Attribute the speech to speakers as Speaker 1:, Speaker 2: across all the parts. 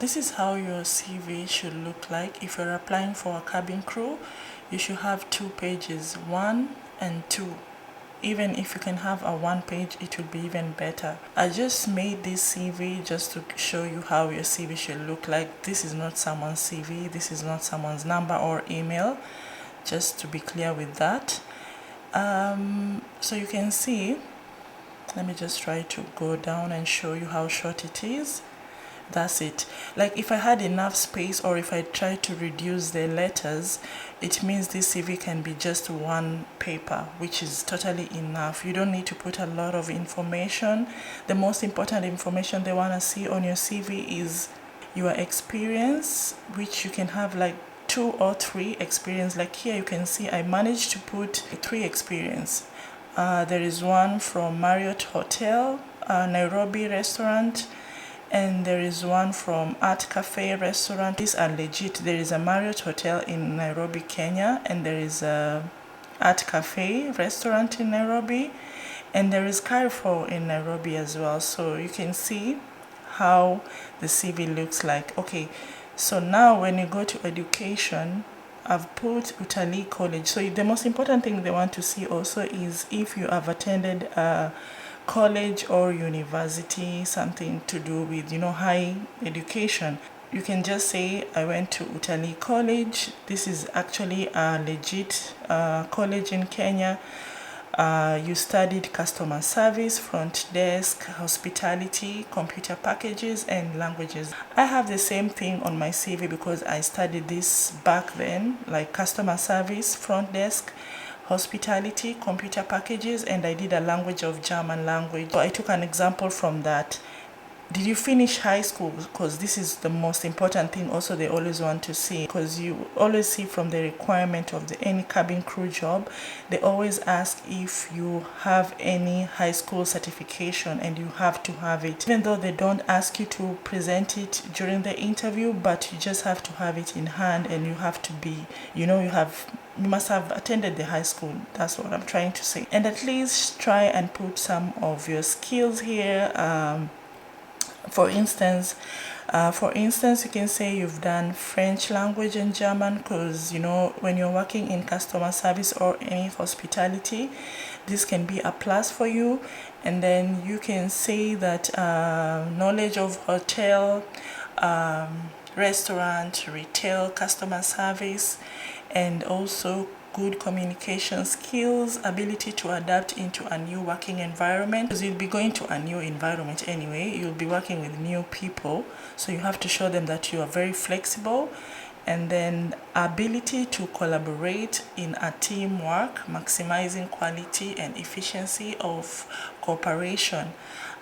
Speaker 1: This is how your CV should look like. If you're applying for a cabin crew, you should have 2 pages, 1 and 2. Even if you can have a 1 page, it will be even better. I just made this CV just to show you how your CV should look like. This is not someone's CV, this is not someone's number or email, just to be clear with that. So you can see, let me just try to go down and show you how short it is. That's it. Like if I had enough space, or if I tried to reduce the letters, it means this CV can be just one paper, which is totally enough. You don't need to put a lot of information. The most important information they want to see on your CV is your experience, which you can have like 2 or 3 experience. Like here you can see I managed to put 3 experience. There is one from Marriott Hotel, Nairobi restaurant, and there is one from Art Cafe restaurant. These are legit. There is a Marriott Hotel in Nairobi, Kenya, and there is a Art Cafe restaurant in Nairobi, and there is Carrefour in Nairobi as well. So you can see how the CV looks like. Okay, so now when you go to education, I've put Utalii College. So the most important thing they want to see also is if you have attended college or university, something to do with high education. You can just say I went to Utalii College. This is actually a legit college in Kenya. You studied customer service, front desk, hospitality, computer packages, and languages. I have the same thing on my CV because I studied this back then, like customer service, front desk, hospitality, computer packages, and I did a language of German language. So I took an example from that. Did you finish high school? Because this is the most important thing also they always want to see, because you always see from the requirement of any cabin crew job, they always ask if you have any high school certification, and you have to have it. Even though they don't ask you to present it during the interview, but you just have to have it in hand, and you have to be, you must have attended the high school. That's what I'm trying to say. And at least try and put some of your skills here. For instance, you can say you've done French language and German, because when you're working in customer service or any hospitality, this can be a plus for you. And then you can say that knowledge of hotel, restaurant, retail, customer service, and also good communication skills, ability to adapt into a new working environment, because you'll be going to a new environment anyway. You'll be working with new people, so you have to show them that you are very flexible. And then ability to collaborate in a teamwork, maximizing quality and efficiency of cooperation.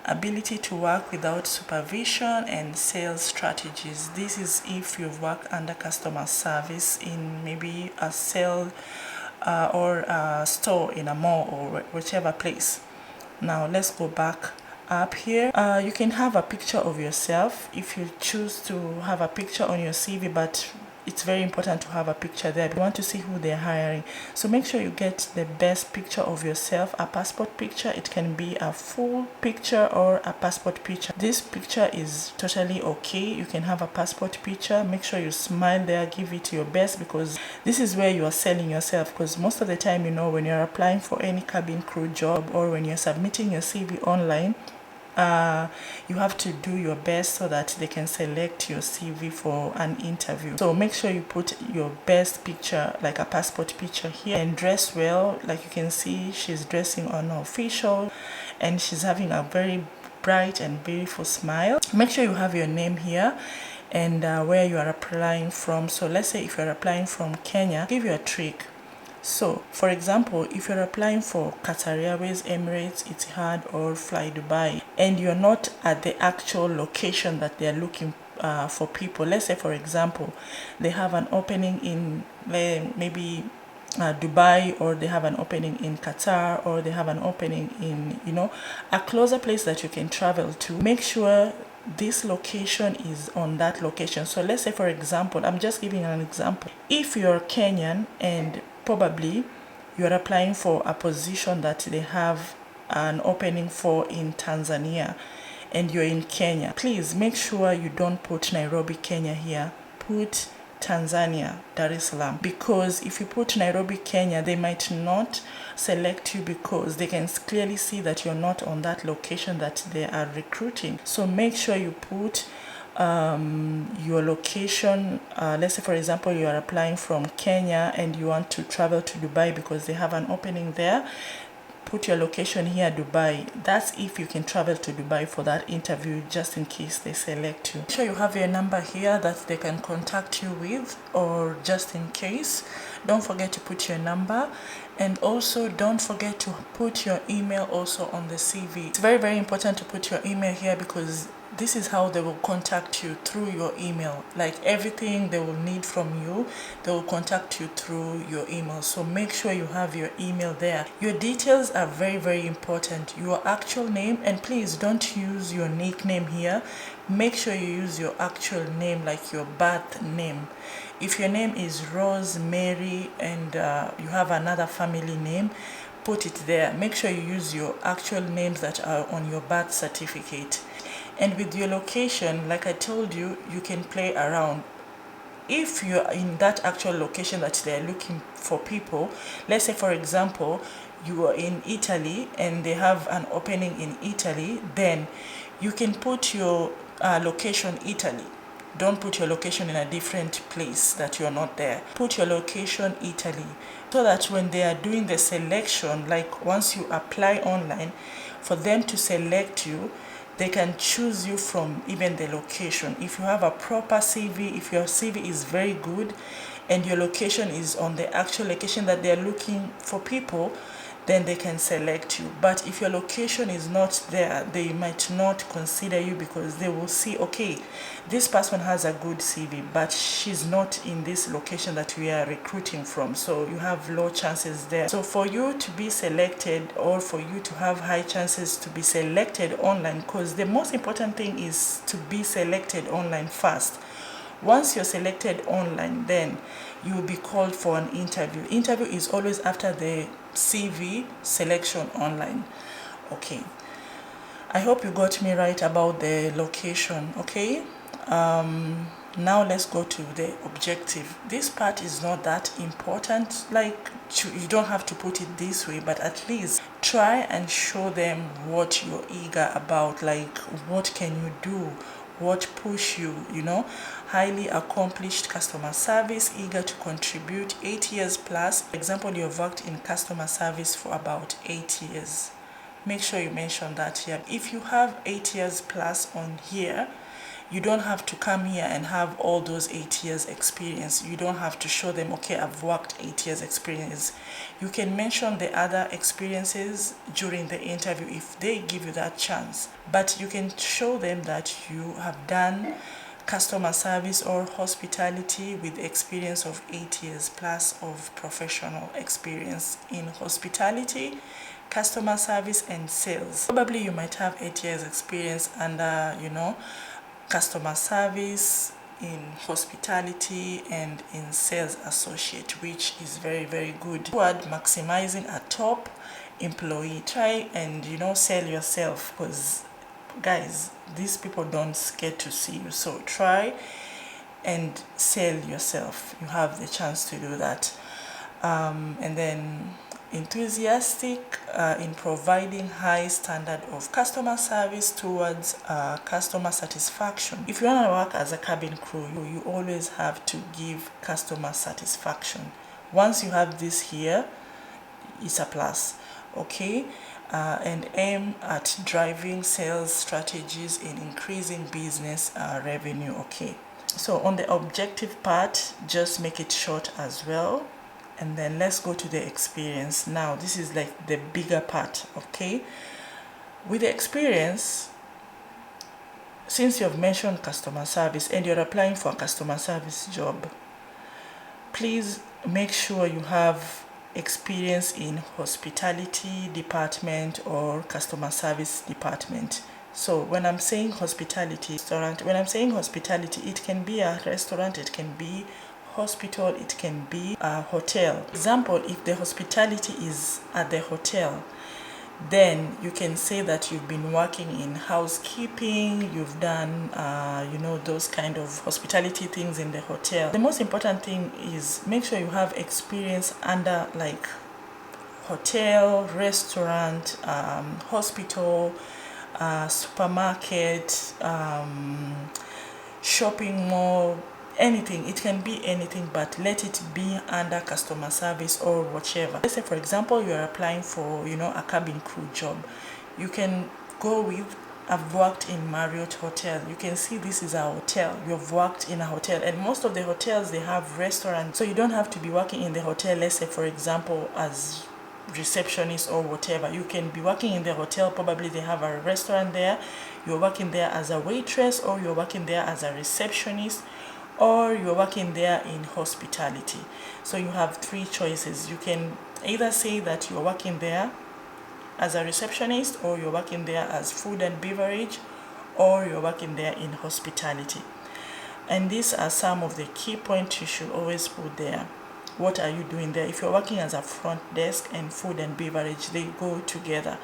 Speaker 1: Ability to work without supervision and sales strategies. This is if you've worked under customer service in maybe a sale or a store in a mall or whichever place. Now let's go back up here. You can have a picture of yourself if you choose to have a picture on your CV, but it's very important to have a picture there. You want to see who they're hiring, so make sure you get the best picture of yourself. A passport picture, it can be a full picture or a passport picture. This picture is totally okay. You can have a passport picture. Make sure you smile there, give it your best, because this is where you are selling yourself. Because most of the time, when you're applying for any cabin crew job, or when you're submitting your CV online, you have to do your best so that they can select your CV for an interview. So make sure you put your best picture, like a passport picture here, and dress well. Like you can see, she's dressing on official, and she's having a very bright and beautiful smile. Make sure you have your name here and where you are applying from. So let's say if you're applying from Kenya, I'll give you a trick. So, for example, if you're applying for Qatar Airways, Emirates, Etihad, or Fly Dubai, and you're not at the actual location that they're looking for people, let's say, for example, they have an opening in maybe Dubai, or they have an opening in Qatar, or they have an opening in, a closer place that you can travel to, make sure this location is on that location. So let's say, for example, I'm just giving an example. If you're Kenyan and probably you're applying for a position that they have an opening for in Tanzania, and you're in Kenya, please make sure you don't put Nairobi, Kenya here. Put Tanzania, Dar es Salaam, because if you put Nairobi, Kenya, they might not select you because they can clearly see that you're not on that location that they are recruiting. So make sure you put your location. Let's say for example you are applying from Kenya and you want to travel to Dubai because they have an opening there. Put your location here, Dubai. That's if you can travel to Dubai for that interview, just in case they select you. Make sure you have your number here that they can contact you with, or just in case. Don't forget to put your number, and also don't forget to put your email also on the CV. It's very, very important to put your email here because this is how they will contact you, through your email. Like everything they will need from you, they will contact you through your email. So make sure you have your email there. Your details are very, very important. Your actual name, and please don't use your nickname here. Make sure you use your actual name, like your birth name. If your name is Rose, Mary, and you have another family name, put it there. Make sure you use your actual names that are on your birth certificate. And with your location, like I told you, you can play around. If you're in that actual location that they're looking for people, let's say for example, you are in Italy and they have an opening in Italy, then you can put your location Italy. Don't put your location in a different place that you're not there. Put your location Italy, so that when they are doing the selection, like once you apply online, for them to select you, they can choose you from even the location. If you have a proper CV, if your CV is very good and your location is on the actual location that they're looking for people, then they can select you. But if your location is not there, they might not consider you because they will see, okay, this person has a good CV, but she's not in this location that we are recruiting from. So you have low chances there. So for you to be selected, or for you to have high chances to be selected online, because the most important thing is to be selected online first. Once you're selected online, then you will be called for an interview. Interview is always after the CV selection online. Okay, I hope you got me right about the location. Okay, now let's go to the objective. This part is not that important, like you don't have to put it this way, but at least try and show them what you're eager about, like what can you do, what push you, highly accomplished customer service, eager to contribute, 8 years plus. For example, you've worked in customer service for about 8 years. Make sure you mention that here. If you have 8 years plus on here, you don't have to come here and have all those 8 years experience. You don't have to show them, okay, I've worked 8 years experience. You can mention the other experiences during the interview if they give you that chance. But you can show them that you have done customer service or hospitality with experience of 8 years plus of professional experience in hospitality, customer service, and sales. Probably you might have 8 years experience under, customer service, in hospitality, and in sales associate, which is very, very good. Toward maximizing a top employee, try and sell yourself, because guys, these people don't get to see you. So try and sell yourself. You have the chance to do that. And then enthusiastic in providing high standard of customer service towards customer satisfaction. If you want to work as a cabin crew, you always have to give customer satisfaction. Once you have this here, it's a plus. Okay, and aim at driving sales strategies in increasing business revenue. Okay, so on the objective part, just make it short as well. And then let's go to the experience. Now this is like the bigger part. Okay, with the experience, since you've mentioned customer service and you're applying for a customer service job, please make sure you have experience in hospitality department or customer service department. So when I'm saying hospitality, it can be a restaurant, it can be hospital, it can be a hotel. Example, if the hospitality is at the hotel, then you can say that you've been working in housekeeping, you've done those kind of hospitality things in the hotel. The most important thing is make sure you have experience under like hotel, restaurant, hospital, supermarket, shopping mall, anything. It can be anything, but let it be under customer service or whichever. Let's say for example you're applying for a cabin crew job. You can go with, I've worked in Marriott hotel. You can see this is a hotel. You've worked in a hotel, and most of the hotels, they have restaurants, so you don't have to be working in the hotel, let's say for example as receptionist or whatever. You can be working in the hotel, probably they have a restaurant there, you're working there as a waitress, or you're working there as a receptionist, or you're working there in hospitality. So you have three choices. You can either say that you're working there as a receptionist, or you're working there as food and beverage, or you're working there in hospitality. And these are some of the key points you should always put there. What are you doing there? If you're working as a front desk and food and beverage, they go together.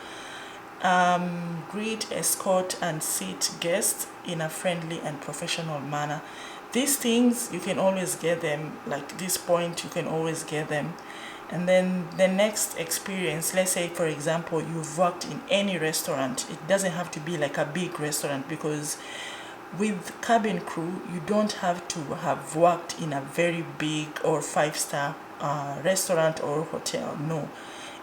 Speaker 1: Greet, escort, and seat guests in a friendly and professional manner. These things, you can always get them, like this point, you can always get them. And then the next experience, let's say for example you've worked in any restaurant. It doesn't have to be like a big restaurant, because with cabin crew you don't have to have worked in a very big or 5-star restaurant or hotel. No,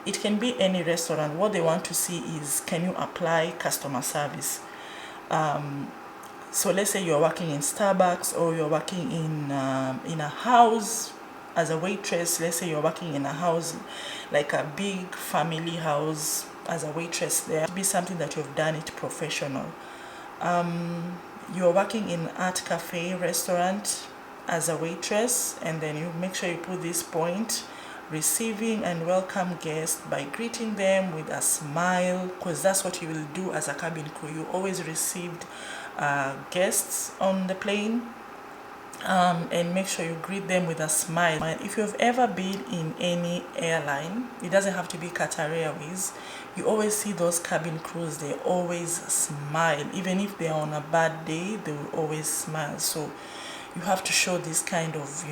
Speaker 1: it can be any restaurant. What they want to see is, can you apply customer service? So let's say you're working in Starbucks, or you're working in a house as a waitress. Let's say you're working in a house, like a big family house, as a waitress there. It be something that you've done it professional. You're working in art cafe restaurant as a waitress, and then you make sure you put this point: receiving and welcome guests by greeting them with a smile, because that's what you will do as a cabin crew. You always received guests on the plane, and make sure you greet them with a smile. And if you've ever been in any airline, it doesn't have to be Qatar Airways, you always see those cabin crews, they always smile. Even if they're on a bad day, they will always smile. So you have to show this kind of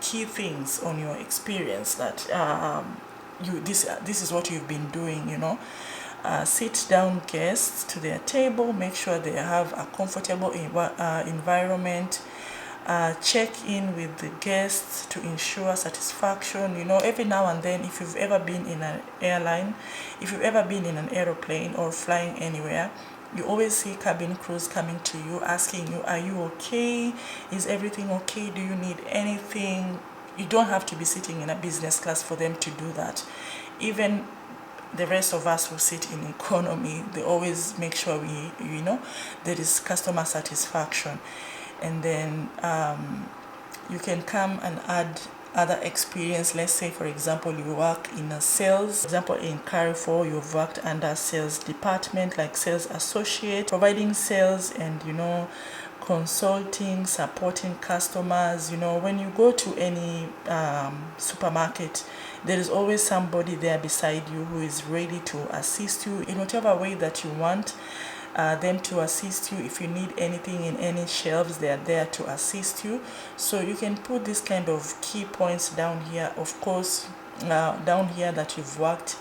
Speaker 1: key things on your experience, that this is what you've been doing. Sit down guests to their table, make sure they have a comfortable environment. Check in with the guests to ensure satisfaction. Every now and then, if you've ever been in an airline, if you've ever been in an aeroplane or flying anywhere, you always see cabin crews coming to you, asking you, are you okay? Is everything okay? Do you need anything? You don't have to be sitting in a business class for them to do that. Even the rest of us who sit in economy, they always make sure there is customer satisfaction. And then you can come and add other experience. Let's say for example you work in a sales, for example in Carrefour, you've worked under sales department, like sales associate, providing sales and consulting, supporting customers. When you go to any supermarket, there is always somebody there beside you who is ready to assist you in whatever way that you want them to assist you. If you need anything in any shelves, they are there to assist you. So you can put this kind of key points down here. Of course, down here that you've worked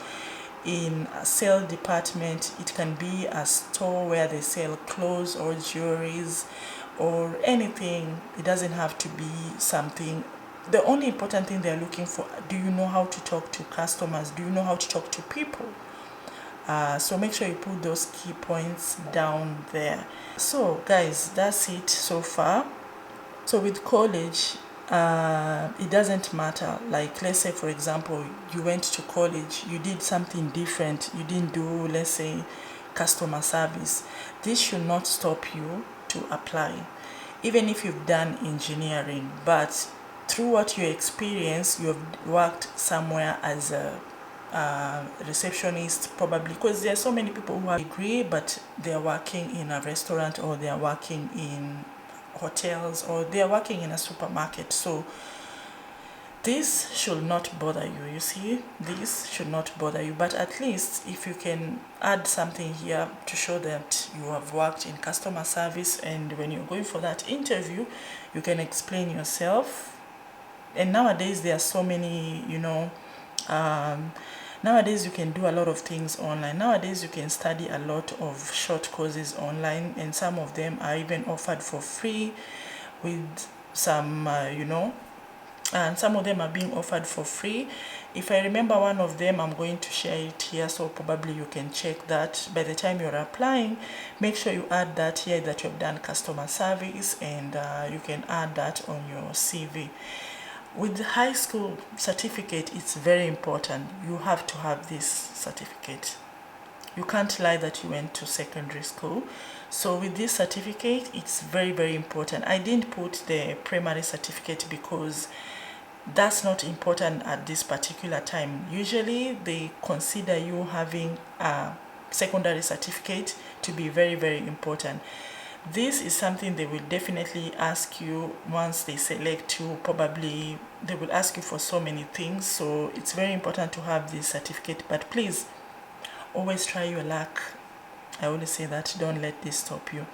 Speaker 1: in a sale department. It can be a store where they sell clothes or jewelries or anything. It doesn't have to be something. The only important thing they're looking for, do you know how to talk to customers? Do you know how to talk to people? So make sure you put those key points down there. So guys, that's it so far. So with college, it doesn't matter. Like let's say for example you went to college, you did something different, you didn't do, let's say, customer service. This should not stop you to apply, even if you've done engineering. But through what you experience, you've worked somewhere as a receptionist, probably, because there are so many people who have a degree but they are working in a restaurant, or they are working in hotels, or they are working in a supermarket. So This should not bother you. You see, this should not bother you, but at least if you can add something here to show that you have worked in customer service, and when you're going for that interview, you can explain yourself. And nowadays there are so many, nowadays you can do a lot of things online. Nowadays you can study a lot of short courses online, and some of them are even offered for free with some, and some of them are being offered for free. If I remember one of them, I'm going to share it here, so probably you can check that. By the time you're applying, make sure you add that here, that you've done customer service, and you can add that on your CV. With the high school certificate, it's very important. You have to have this certificate. You can't lie that you went to secondary school. So with this certificate, it's very, very important. I didn't put the primary certificate because that's not important at this particular time. Usually they consider you having a secondary certificate to be very, very important. This is something they will definitely ask you once they select you. Probably they will ask you for so many things, so it's very important to have this certificate. But please, always try your luck. I always say that, don't let this stop you.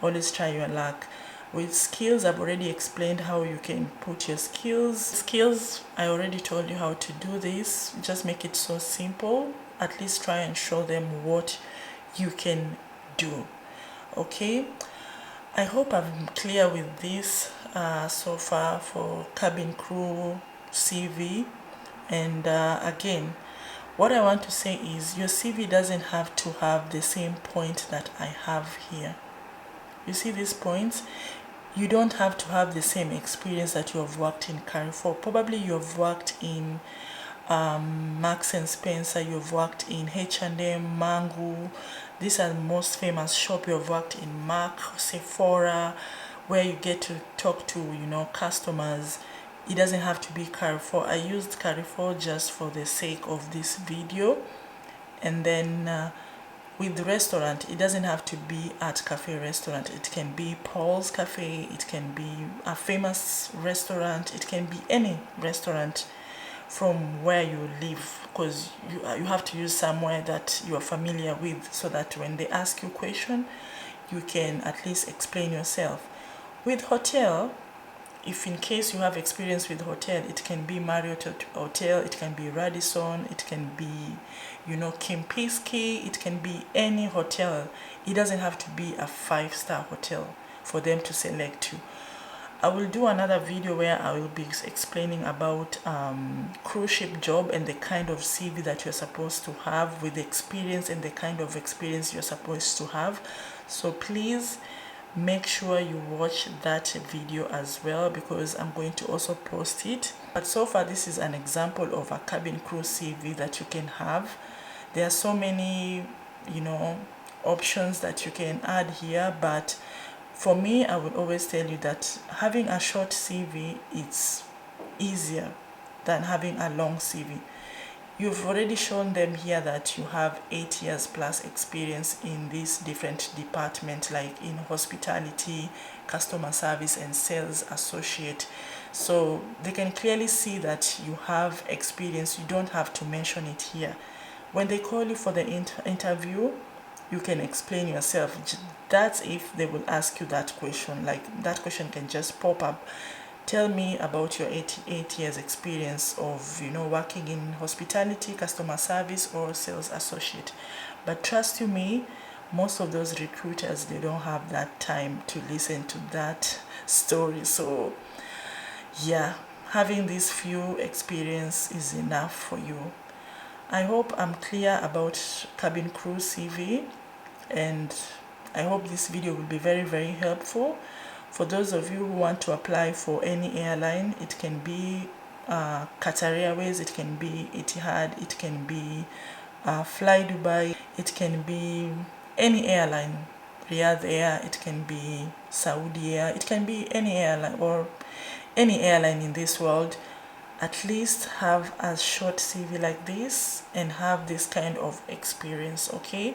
Speaker 1: Always try your luck. With skills, I've already explained how you can put your skills. I already told you how to do this. Just make it so simple. At least try and show them what you can do. Okay, I hope I'm clear with this so far for cabin crew CV. And again, what I want to say is your CV doesn't have to have the same point that I have here. You see these points? You don't have to have the same experience that you have worked in Carrefour. Probably you have worked in Marks and Spencer, you've worked in H&M, Mango. These are the most famous shop. You've worked in Mac, Sephora, where you get to talk to, customers. It doesn't have to be Carrefour. I used Carrefour just for the sake of this video. And then with the restaurant, it doesn't have to be at Cafe Restaurant. It can be Paul's Cafe, it can be a famous restaurant, it can be any restaurant from where you live, because you have to use somewhere that you are familiar with, so that when they ask you a question, you can at least explain yourself. With hotel, if in case you have experience with hotel, it can be Marriott Hotel, it can be Radisson, it can be, Kempinski, it can be any hotel. It doesn't have to be a 5-star hotel for them to select you. I will do another video where I will be explaining about cruise ship job and the kind of CV that you're supposed to have, with the experience and the kind of experience you're supposed to have. So please make sure you watch that video as well, because I'm going to also post it. But so far, this is an example of a cabin crew CV that you can have. There are so many, options that you can add here, but for me, I would always tell you that having a short CV is easier than having a long CV. You've already shown them here that you have 8 years plus experience in these different departments, like in hospitality, customer service, and sales associate. So they can clearly see that you have experience. You don't have to mention it here. When they call you for the interview, you can explain yourself. That's if they will ask you that question. Like, that question can just pop up. Tell me about your 8 years experience of, working in hospitality, customer service, or sales associate. But trust you me, most of those recruiters, they don't have that time to listen to that story. So yeah, having this few experience is enough for you. I hope I'm clear about cabin crew CV, and I hope this video will be very, very helpful. For those of you who want to apply for any airline, it can be Qatar Airways, it can be Etihad, it can be Fly Dubai, it can be any airline, Riyadh Air, it can be Saudi Air, it can be any airline, or any airline in this world. At least have a short CV like this and have this kind of experience, okay?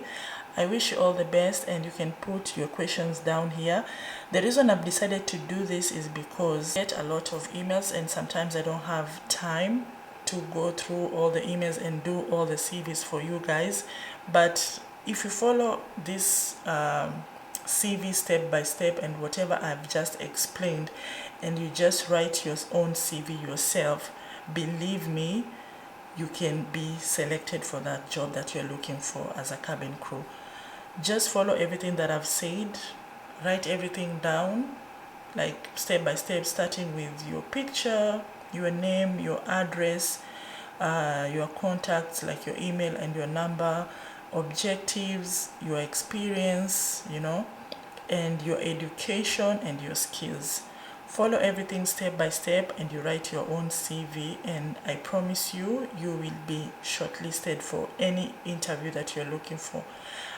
Speaker 1: I wish you all the best, and you can put your questions down here. The reason I've decided to do this is because I get a lot of emails and sometimes I don't have time to go through all the emails and do all the CVs for you guys. But if you follow this CV step by step and whatever I've just explained, and you just write your own CV yourself, believe me, you can be selected for that job that you're looking for as a cabin crew. Just follow everything that I've said, write everything down, like step by step, starting with your picture, your name, your address, your contacts like your email and your number, objectives, your experience, and your education and your skills. Follow everything step by step and you write your own CV, and I promise you, you will be shortlisted for any interview that you're looking for.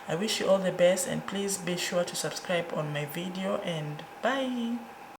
Speaker 1: I wish you all the best, and please be sure to subscribe on my video, and bye.